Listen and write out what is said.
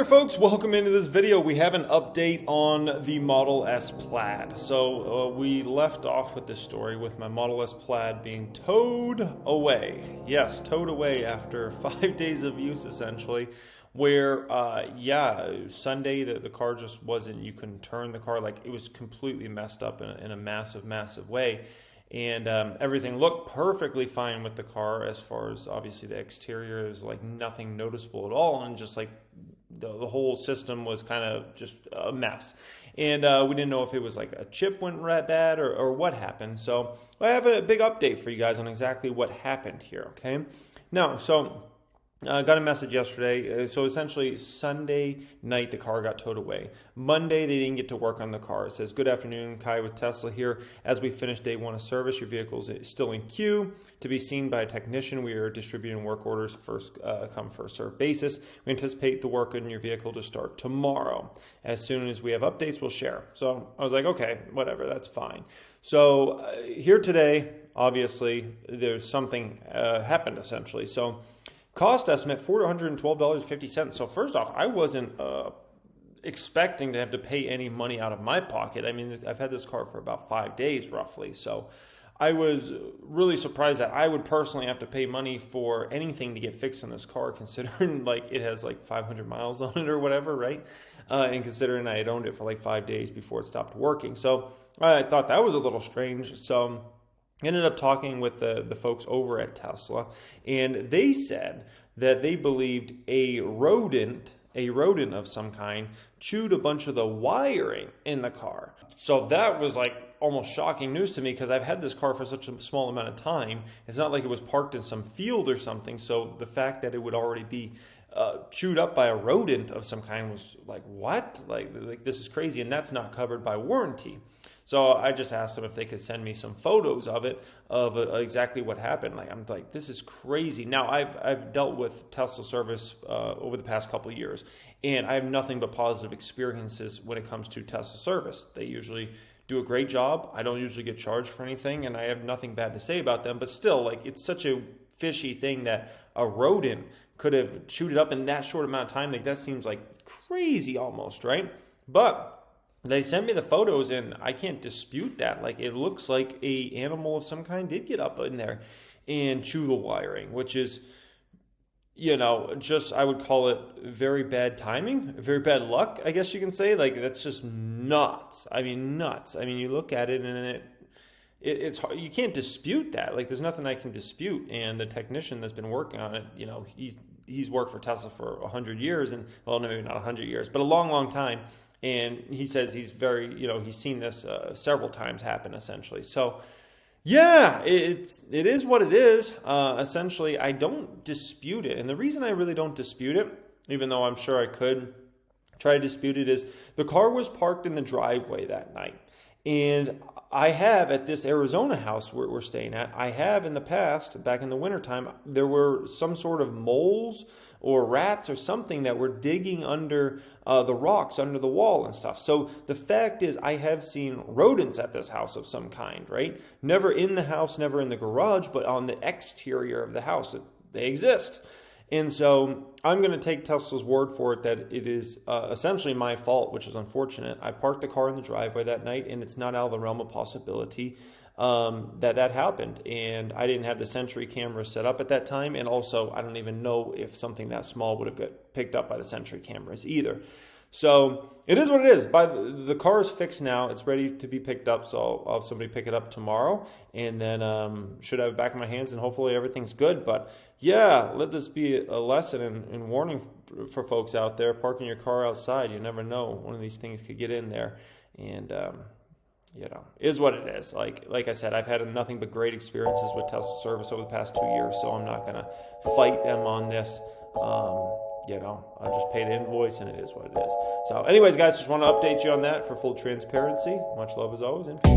there folks, welcome into this video. We have an update on the Model S Plaid. So we left off with this story with my Model S Plaid being towed away. Yes, towed away after 5 days of use essentially, where Sunday the car just wasn't, you couldn't turn the car, like it was completely messed up in a massive way. And everything looked perfectly fine with the car as far as obviously the exterior is like nothing noticeable at all, and just like the whole system was kind of just a mess. And we didn't know if it was like a chip went bad or what happened. So I have a big update for you guys on exactly what happened here, okay? Now, so I got a message yesterday. So essentially Sunday night, the car got towed away. Monday, they didn't get to work on the car. It says, "Good afternoon, Kai with Tesla here. As we finish day one of service, your vehicle is still in queue to be seen by a technician. We are distributing work orders first come, first serve basis. We anticipate the work on your vehicle to start tomorrow. As soon as we have updates, we'll share." So I was like, okay, whatever, that's fine. So here today, obviously, there's something happened essentially. So cost estimate, $412.50. So first off, I wasn't expecting to have to pay any money out of my pocket. I mean, I've had this car for about 5 days roughly. So I was really surprised that I would personally have to pay money for anything to get fixed in this car, considering like it has like 500 miles on it or whatever, right? And considering I had owned it for like 5 days before it stopped working. So I thought that was a little strange. So ended up talking with the folks over at Tesla, and they said that they believed a rodent of some kind chewed a bunch of the wiring in the car. So that was like almost shocking news to me, because I've had this car for such a small amount of time. It's not like it was parked in some field or something. So the fact that it would already be chewed up by a rodent of some kind was like, what? Like this is crazy, and that's not covered by warranty. So I just asked them if they could send me some photos of it, of exactly what happened. Like, I'm like, this is crazy. Now, I've dealt with Tesla service over the past couple of years, and I have nothing but positive experiences when it comes to Tesla service. They usually do a great job. I don't usually get charged for anything, and I have nothing bad to say about them. But still, like, it's such a fishy thing that a rodent could have chewed it up in that short amount of time. Like, that seems like crazy almost, right? But they sent me the photos, and I can't dispute that. Like, it looks like a animal of some kind did get up in there and chew the wiring, which is, you know, just, I would call it very bad timing, very bad luck, I guess you can say. Like, that's just nuts. I mean, nuts. I mean, you look at it, and it's hard. You can't dispute that. Like, there's nothing I can dispute. And the technician that's been working on it, you know, he's worked for Tesla for 100 years, and, well, maybe not 100 years, but a long time. And he says he's very, you know, he's seen this several times happen essentially. So yeah, it is what it is. Essentially, I don't dispute it. And the reason I really don't dispute it, even though I'm sure I could try to dispute it, is the car was parked in the driveway that night. And I have, at this Arizona house we're staying at, I have in the past, back in the wintertime, there were some sort of moles or rats or something that were digging under the rocks, under the wall and stuff. So the fact is, I have seen rodents at this house of some kind, right? Never in the house, never in the garage, but on the exterior of the house, they exist. And so I'm going to take Tesla's word for it that it is essentially my fault, which is unfortunate. I parked the car in the driveway that night, and it's not out of the realm of possibility that happened. And I didn't have the Sentry camera set up at that time, and also I don't even know if something that small would have got picked up by the Sentry cameras either. So it is what it is. The car is fixed now. It's ready to be picked up, so I'll have somebody pick it up tomorrow, and then should have it back in my hands, and hopefully everything's good. But yeah, let this be a lesson and warning for folks out there parking your car outside. You never know, one of these things could get in there, and you know, is what it is. Like I said, I've had nothing but great experiences with Tesla service over the past 2 years, so I'm not gonna fight them on this. You know, I'll just pay the invoice, and it is what it is. So anyways, guys, just want to update you on that for full transparency. Much love as always, and peace.